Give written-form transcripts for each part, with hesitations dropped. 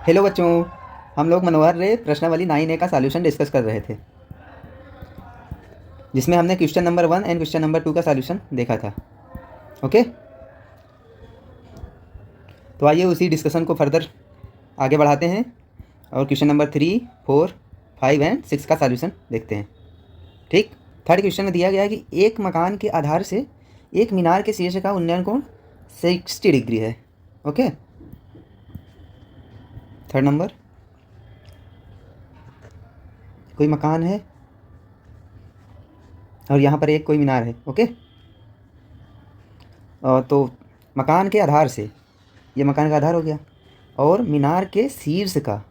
Hello बच्चों, हम लोग मनोहर रे प्रश्नावली 9A का सॉल्यूशन डिस्कस कर रहे थे, जिसमें हमने question number 1 and question number 2 का सॉल्यूशन देखा था। ओके, तो आइए उसी डिस्कशन को फर्दर आगे बढ़ाते हैं और क्वेश्चन नंबर 3, 4, 5 एंड 6 का सॉल्यूशन देखते हैं। ठीक, थर्ड क्वेश्चन में दिया गया है कि एक मकान के आधार से एक मीनार के शीर्ष का उन्नयन कोण 60 डिग्री है। ओके, थर्ड नंबर, कोई मकान है और यहाँ पर एक कोई मीनार है। ओके, तो मकान के आधार से, ये मकान का आधार हो गया, और मीनार के शीर्ष का,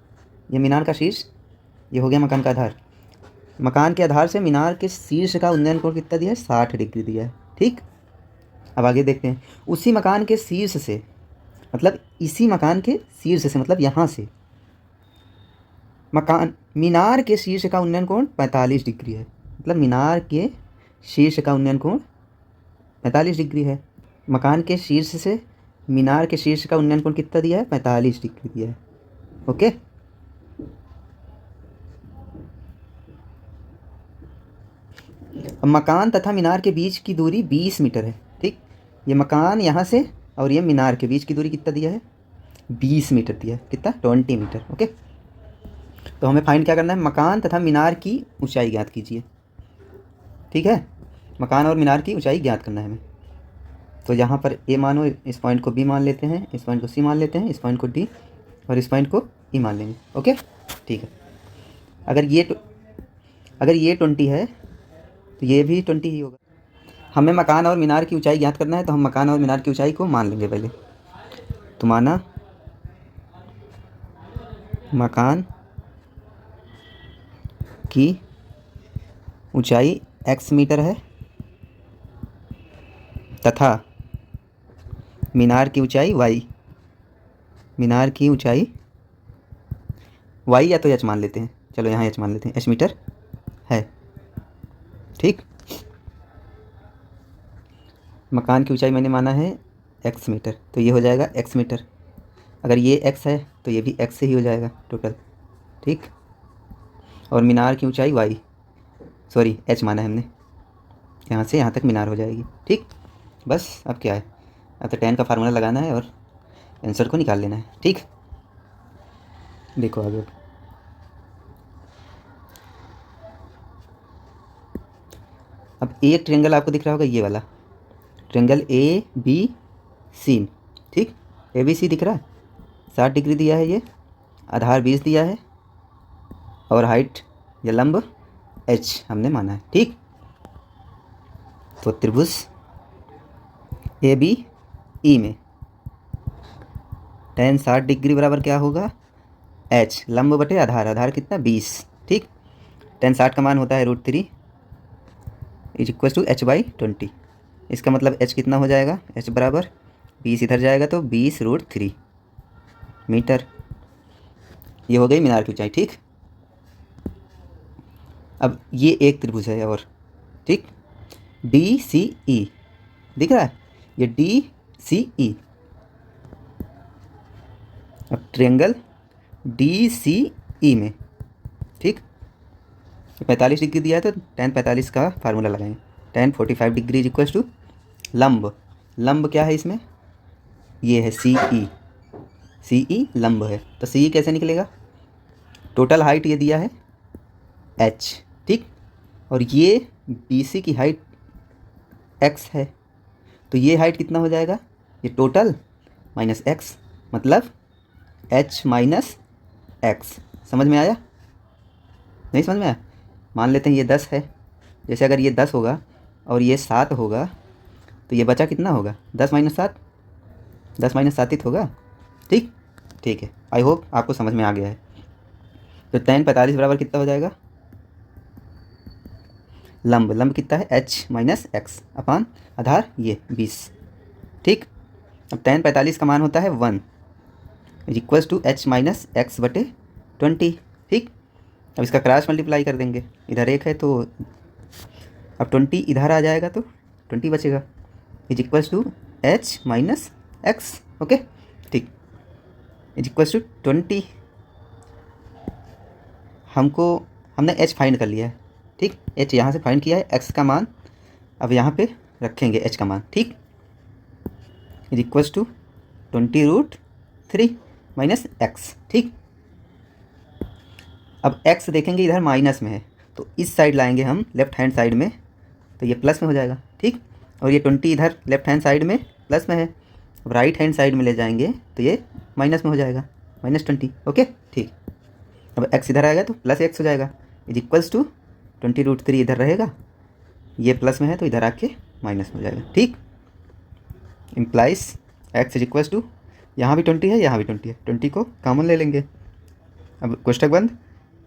ये मीनार का शीर्ष, ये हो गया मकान का आधार। मकान के आधार से मीनार के शीर्ष का उन्नयन कोण कितना दिया है? 60 डिग्री दिया है। ठीक, अब आगे देखते हैं। उसी मकान के शीर्ष से, मतलब इसी मकान के शीर्ष से, मतलब यहाँ से मकान, मीनार के शीर्ष का उन्नयन कोण 45 डिग्री है। मतलब मीनार के शीर्ष का उन्नयन कोण 45 डिग्री है। मकान के शीर्ष से मीनार के शीर्ष का उन्नयन कोण कितना दिया है? 45 डिग्री दिया है। ओके, अब मकान तथा मीनार के बीच की दूरी 20 मीटर है। ठीक, ये मकान यहाँ से और ये मीनार के बीच की दूरी कितना दिया है? 20 मीटर दिया है। कितना? 20 मीटर। ओके, तो हमें फाइंड क्या करना है? मकान तथा मीनार की ऊंचाई ज्ञात कीजिए। ठीक है, मकान और मीनार की ऊंचाई ज्ञात करना है हमें। तो यहाँ पर ए मानो, इस पॉइंट को बी मान लेते हैं, इस पॉइंट को सी मान लेते हैं, इस पॉइंट को डी और इस पॉइंट को ई मान लेंगे। ओके, ठीक है। अगर ये 20 है तो ये भी 20 ही होगा। हमें मकान और मीनार की ऊंचाई ज्ञात करना है, तो हम मकान और मीनार की ऊंचाई को मान लेंगे पहले। तो माना मकान की ऊंचाई x मीटर है तथा मीनार की ऊंचाई y, मीनार की ऊंचाई y या तो h मान लेते हैं, चलो यहाँ h मान लेते हैं, h मीटर है। ठीक, मकान की ऊंचाई मैंने माना है x मीटर, तो ये हो जाएगा x मीटर। अगर ये x है तो ये भी x से ही हो जाएगा टोटल। ठीक, और मीनार की ऊंचाई y, सॉरी h माना है हमने, यहाँ से यहाँ तक मीनार हो जाएगी। ठीक, बस अब क्या है, अब तो tan का फार्मूला लगाना है और आंसर को निकाल लेना है। ठीक, देखो आगे। अब एक ट्रायंगल आपको दिख रहा होगा, ये वाला ट्रायंगल ए बी सी। ठीक, ए बी सी दिख रहा है, 60 डिग्री दिया है, ये आधार 20 दिया है और हाइट या लंब h हमने माना है। ठीक, तो त्रिभुज ए बी ई में tan 60 डिग्री बराबर क्या होगा? h, लंब बटे आधार, आधार कितना? 20। ठीक, tan 60 का मान होता है √3 = h/20। इसका मतलब h कितना हो जाएगा? h बराबर 20 इधर जाएगा तो 20√3 मीटर। ये हो गई मीनार की ऊंचाई। ठीक, अब ये एक त्रिभुज है और, ठीक, डी सी ई दिख रहा है, ये डी सी ई। अब ट्रायंगल डी सी ई में, ठीक, 45 डिग्री दिया है तो tan 45 का फार्मूला लगाएं। tan 45 डिग्री = लंब, लंब क्या है इसमें? ये है सी ई, सी ई लंब है, तो सी ई कैसे निकलेगा? टोटल हाइट ये दिया है h, ठीक, और ये बी सी की हाइट x है, तो ये हाइट कितना हो जाएगा? ये टोटल माइनस x, मतलब h माइनस x। समझ में आया? नहीं समझ में आया? मान लेते हैं ये 10 है, जैसे अगर ये 10 होगा और ये 7 होगा तो ये बचा कितना होगा? 10 - 7, 10 - 7 ही तो होगा। ठीक, ठीक है, आई होप आपको समझ में आ गया है। तो tan 45 बराबर कितना हो जाएगा? लंब, लंब कितना है? h माइनस x अपान आधार ये 20। ठीक, अब tan 45 का मान होता है 1 = h माइनस x बटे 20। ठीक, अब इसका क्रॉस मल्टीप्लाई कर देंगे, इधर 1 है तो अब 20 इधर आ जाएगा तो 20 बचेगा, = h माइनस x। ओके, ठीक, = 20 हमने एच फाइंड कर लिया है, ठीक। एच यहाँ से फाइंड किया है, एक्स का मान अब यहाँ पे रखेंगे, एच का मान, ठीक। Is equals to 20√3 minus X, ठीक। अब एक्स देखेंगे इधर माइनस में है, तो इस साइड लाएंगे हम लेफ्ट हैंड साइड में, तो ये प्लस में हो जाएगा, ठीक। और ये 20 इधर लेफ्ट हैंड साइड में प्लस में है, अब राइट हैंड साइड में ले जाएंगे तो ये माइनस में हो जाएगा, -20, ओके, ठीक। अब एक्स इधर आएगा तो प्लस एक्स हो जाएगा, इज इक्वल्स टू 20√3 इधर रहेगा, ये प्लस में है तो इधर आके माइनस में हो जाएगा, ठीक। Implies X is equals to, यहाँ भी 20 है, यहाँ भी 20 है, 20 को कॉमन ले लेंगे। अब कोष्ठक बंद,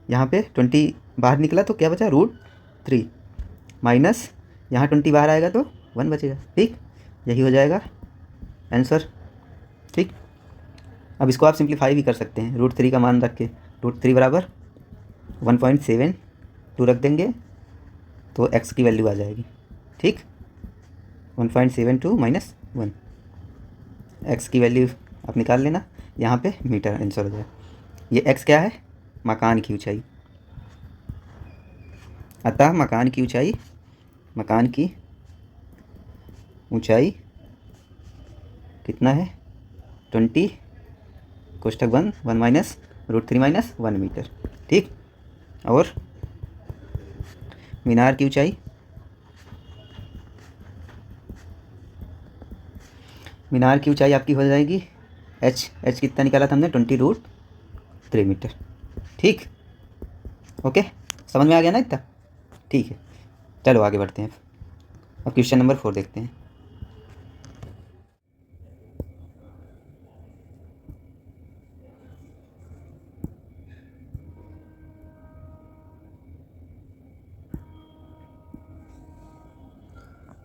यहाँ पे 20 बाहर निकला तो क्या बचा, √3 माइनस यहाँ 20 बाहर आएगा तो 1 बचेगा, ठीक। यही हो जाएगा आंसर, ठीक। अब इसको आप सिंप्लीफाई भी कर सकते हैं, √3 का मान रख के, √3 बराबर 1.72 रख देंगे तो x की वैल्यू आ जाएगी, ठीक। 1.72 माइनस 1, x की वैल्यू आप निकाल लेना, यहाँ पे मीटर आंसर हो जाएगा। ये x क्या है, मकान की ऊंचाई, अतः मकान की ऊंचाई कितना है, 20 कोष्ठक बंद 1 माइनस √3 माइनस 1 मीटर, ठीक। और मीनार की ऊंचाई, आपकी हो जाएगी h कितना निकाला था हमने, 20√3 मीटर, ठीक। ओके, समझ में आ गया ना इतना, ठीक है। चलो आगे बढ़ते हैं, अब क्वेश्चन नंबर 4 देखते हैं।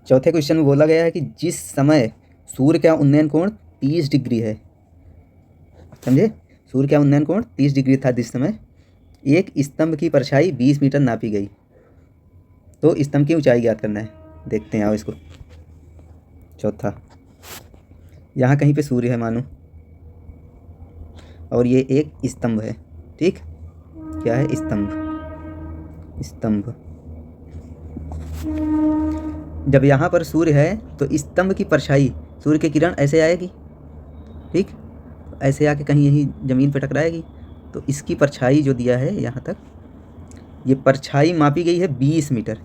चौथे क्वेश्चन में बोला गया है कि जिस समय सूर्य का उन्नयन कोण 30 डिग्री है, समझे, सूर्य का उन्नयन कोण 30 डिग्री था जिस समय, एक स्तंभ की परछाई 20 मीटर नापी गई, तो स्तंभ की ऊंचाई ज्ञात करना है। देखते हैं आओ इसको। चौथा, यहाँ कहीं पे सूर्य है मानो, और ये एक स्तंभ है, ठीक। क्या है, स्तंभ। जब यहाँ पर सूर्य है तो स्तंभ की परछाई, सूर्य की किरण ऐसे आएगी, ठीक, ऐसे आके कहीं यहीं ज़मीन पर टकराएगी, तो इसकी परछाई जो दिया है यहाँ तक, ये परछाई मापी गई है 20 मीटर।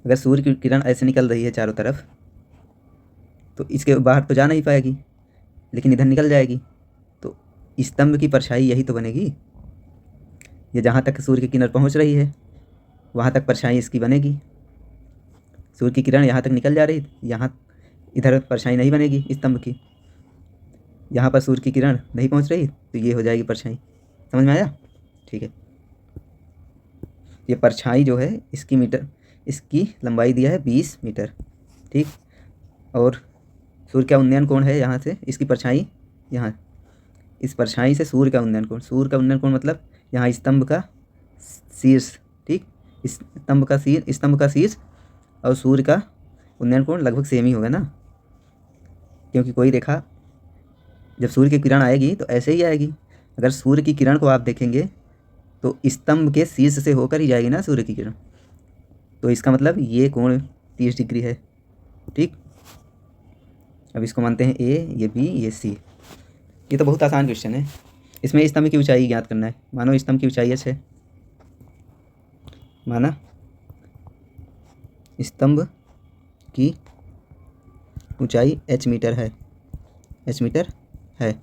अगर सूर्य की किरण ऐसे निकल रही है चारों तरफ, तो इसके बाहर तो जा नहीं पाएगी, लेकिन इधर निकल जाएगी, तो स्तंभ की परछाई यही तो बनेगी। ये जहाँ तक सूर्य की किरण पहुँच रही है वहाँ तक परछाई इसकी बनेगी। सूर्य की किरण यहाँ तक निकल जा रही, यहाँ इधर परछाई नहीं बनेगी स्तंभ की, यहाँ पर सूर्य की किरण नहीं पहुँच रही तो ये हो जाएगी परछाई। समझ में आया, ठीक है। ये परछाई जो है इसकी लंबाई दिया है 20 मीटर, ठीक। और सूर्य का उन्नयन कोण है यहाँ से, इसकी परछाई यहाँ, इस परछाई से सूर्य का उन्नयन कोण मतलब यहाँ स्तंभ का शीर्ष, ठीक। स्तंभ का शीर्ष और सूर्य का उन्नयन कोण लगभग सेम ही होगा ना, क्योंकि कोई रेखा जब सूर्य की किरण आएगी तो ऐसे ही आएगी। अगर सूर्य की किरण को आप देखेंगे तो स्तंभ के शीर्ष से होकर ही जाएगी ना सूर्य की किरण, तो इसका मतलब ये कोण 30 डिग्री है, ठीक। अब इसको मानते हैं ए, ये बी, ये सी। ये तो बहुत आसान क्वेश्चन है। इसमें स्तंभ की ऊंचाई ज्ञात करना है। मानो स्तंभ की ऊंचाई h है, माना स्तंभ की ऊंचाई h मीटर है,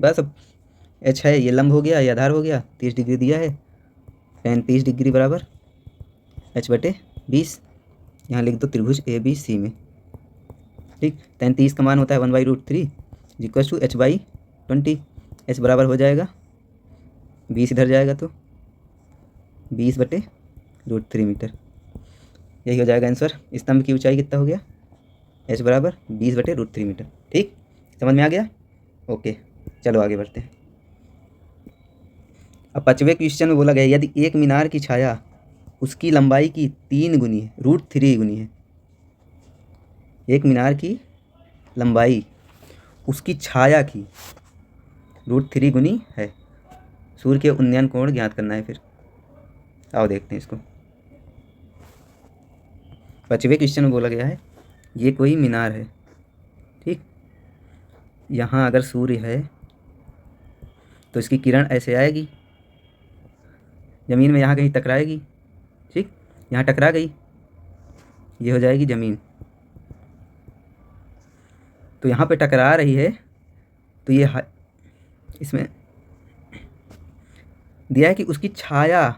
बस। अब h है, ये लंब हो गया, ये आधार हो गया, 30 डिग्री दिया है, tan 30 डिग्री बराबर h/20। यहाँ लिख दो त्रिभुज ABC में, ठीक। tan 30 का मान होता है 1/√3 इक्वल्स टू h/20। h बराबर हो जाएगा 20, इधर जाएगा तो 20/√3 मीटर, यही हो जाएगा आंसर। स्तंभ की ऊंचाई कितना हो गया, h बराबर 20/√3 मीटर, ठीक। समझ में आ गया, ओके। चलो आगे बढ़ते हैं। अब 5वें क्वेश्चन में बोला गया यदि एक मीनार की छाया उसकी लंबाई की 3 गुनी है, √3 गुनी है, एक मीनार की लंबाई उसकी छाया की √3 गुनी है, सूर्य के उन्नयन कोण ज्ञात करना है। फिर आओ देखते हैं इसको। 5वें क्वेश्चन में बोला गया है ये कोई मीनार है, ठीक। यहाँ अगर सूर्य है तो इसकी किरण ऐसे आएगी, ज़मीन में यहाँ कहीं टकराएगी, ठीक। यहाँ टकरा गई, ये हो जाएगी ज़मीन। तो यहाँ पे टकरा रही है तो ये इसमें दिया है कि उसकी छाया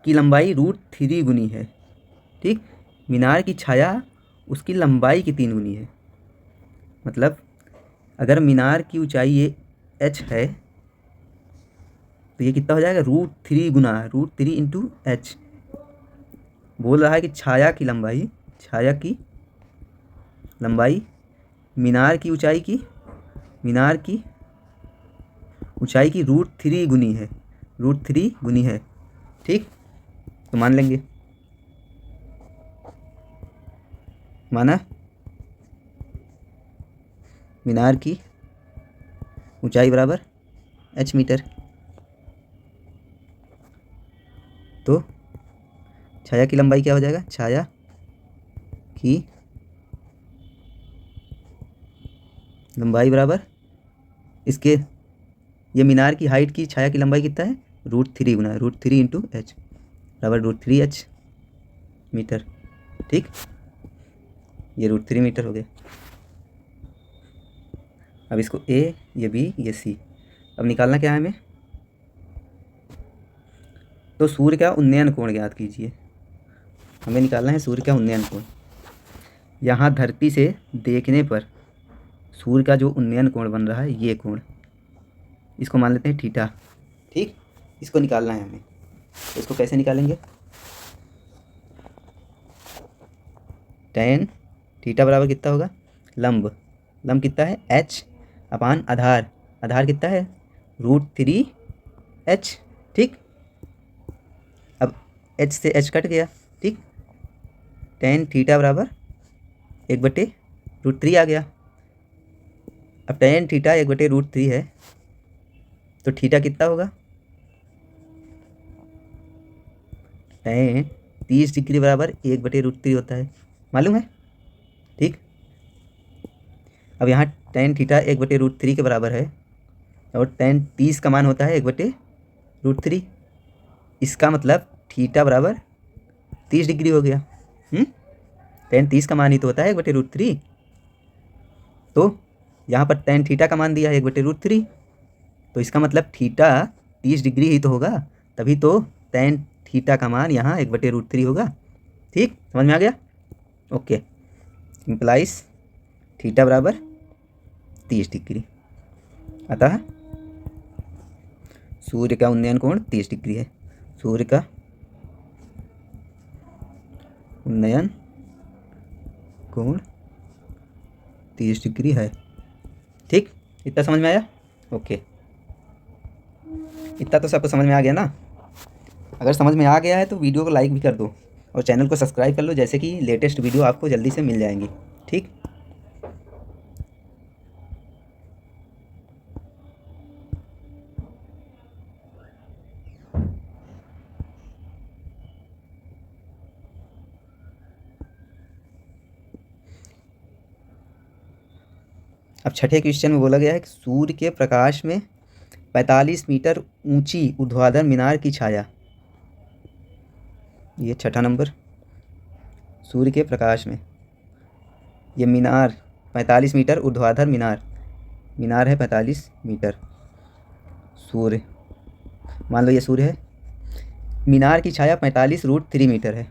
की लंबाई √3 गुनी है, ठीक। मीनार की छाया उसकी लंबाई की 3 गुनी है। मतलब अगर मीनार की ऊंचाई ये h है तो ये कितना हो जाएगा, √3 गुना, √3 इंटू एच। बोल रहा है कि छाया की लंबाई मीनार की ऊंचाई की √3 गुनी है, √3 गुनी है, ठीक। तो मान लेंगे, माना मीनार की ऊंचाई बराबर h मीटर। तो छाया की लंबाई क्या हो जाएगा, छाया की लंबाई बराबर इसके, ये मीनार की हाइट की छाया की लंबाई कितना है, √3 गुना, √3 इंटू एच बराबर √3h मीटर, ठीक। ये √3 मीटर हो गया। अब इसको A, ये B, ये C, अब निकालना क्या है हमें, तो सूर्य का उन्नयन कोण ज्ञात कीजिए। हमें निकालना है सूर्य का उन्नयन कोण। यहाँ धरती से देखने पर सूर्य का जो उन्नयन कोण बन रहा है ये कोण, इसको मान लेते हैं थीटा, ठीक। इसको निकालना है हमें, तो इसको कैसे निकालेंगे, tan थीटा बराबर कितना होगा, लंब कितना है h अपान आधार कितना है √3h, ठीक। अब h से h कट गया, ठीक। tan थीटा बराबर 1/√3 आ गया। अब tan थीटा 1/√3 है तो थीटा कितना होगा, tan 30 डिग्री बराबर 1/√3 होता है, मालूम है, ठीक। अब यहाँ tan थीटा 1/√3 के बराबर है और tan 30 का मान होता है 1/√3। इसका मतलब थीटा बराबर 30 डिग्री हो गया। tan 30 का मान ही तो होता है 1/√3। तो यहाँ पर tan थीटा का मान दिया है 1/√3, तो इसका मतलब थीटा 30 डिग्री ही तो होगा, तभी तो tan थीटा का मान यहाँ 1/√3 होगा, ठीक। समझ में आ गया, ओके। इम्प्लाइज थीटा बराबर 30 डिग्री, अतः सूर्य का उन्नयन कोण 30 डिग्री है। सूर्य का उन्नयन कोण 30 डिग्री है, ठीक। इतना समझ में आया, ओके। इतना तो सबको समझ में आ गया ना। अगर समझ में आ गया है तो वीडियो को लाइक भी कर दो और चैनल को सब्सक्राइब कर लो, जैसे कि लेटेस्ट वीडियो आपको जल्दी से मिल जाएंगी, ठीक। अब छठे क्वेश्चन में बोला गया है कि सूर्य के प्रकाश में 45 मीटर ऊंची ऊर्ध्वाधर मीनार की छाया, ये छठा नंबर। सूर्य के प्रकाश में ये मीनार 45 मीटर ऊर्ध्वाधर मीनार है 45 मीटर। सूर्य, मान लो ये सूर्य है, मीनार की छाया 45√3 मीटर है।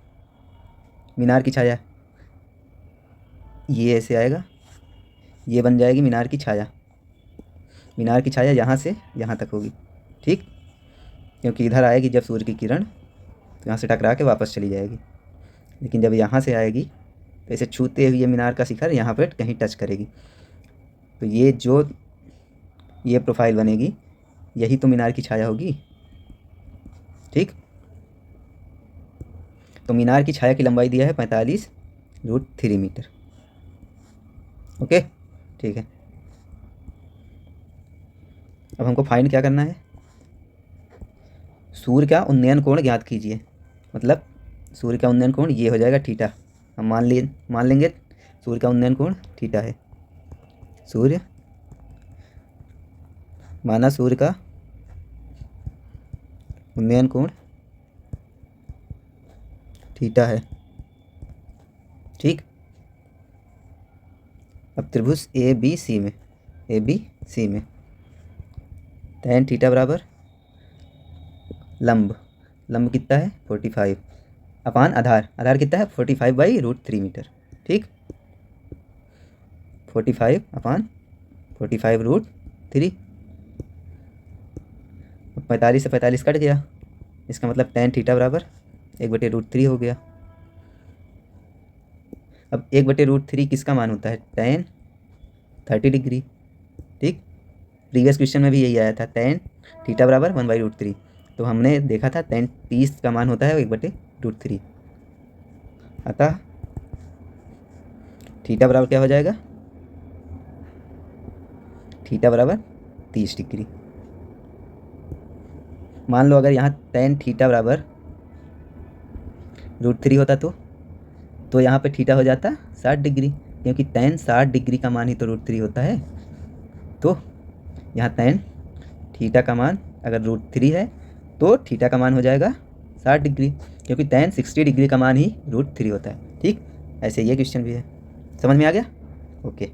मीनार की छाया ये ऐसे आएगा, ये बन जाएगी मीनार की छाया। मीनार की छाया यहाँ से यहाँ तक होगी, ठीक। क्योंकि इधर आएगी जब सूर्य की किरण तो यहाँ से टकरा के वापस चली जाएगी, लेकिन जब यहाँ से आएगी तो इसे छूते हुए मीनार का शिखर यहाँ पर कहीं टच करेगी, तो ये जो ये प्रोफाइल बनेगी यही तो मीनार की छाया होगी, ठीक। तो मीनार की छाया की लंबाई दिया है 45√3 मीटर, ओके, ठीक है। अब हमको फाइंड क्या करना है, सूर्य का उन्नयन कोण ज्ञात कीजिए, मतलब सूर्य का उन्नयन कोण ये हो जाएगा थीटा। हम मान लेंगे सूर्य का उन्नयन कोण थीटा है। सूर्य का उन्नयन कोण थीटा है, ठीक। अब त्रिभुज ए बी सी में tan थीटा बराबर लंब कितना है 45 अपान आधार कितना है 45/√3 मीटर, ठीक। 45 अपान 45√3। 45 से 45 कट गया, इसका मतलब tan थीटा बराबर 1/√3 हो गया। अब 1/√3 किसका मान होता है, tan 30 डिग्री, ठीक। प्रीवियस क्वेश्चन में भी यही आया था, tan थीटा बराबर 1/√3। तो हमने देखा था tan 30 का मान होता है 1/√3। अतः थीटा बराबर क्या हो जाएगा, थीटा बराबर 30 डिग्री। मान लो अगर यहाँ tan थीटा बराबर √3 होता तो यहाँ पे थीटा हो जाता 60 डिग्री, क्योंकि tan 60 डिग्री का मान ही तो √3 होता है। तो यहाँ tan थीटा का मान अगर √3 है तो थीटा का मान हो जाएगा 60 डिग्री, क्योंकि tan 60 डिग्री का मान ही √3 होता है, ठीक। ऐसे ये क्वेश्चन भी है। समझ में आ गया? ओके।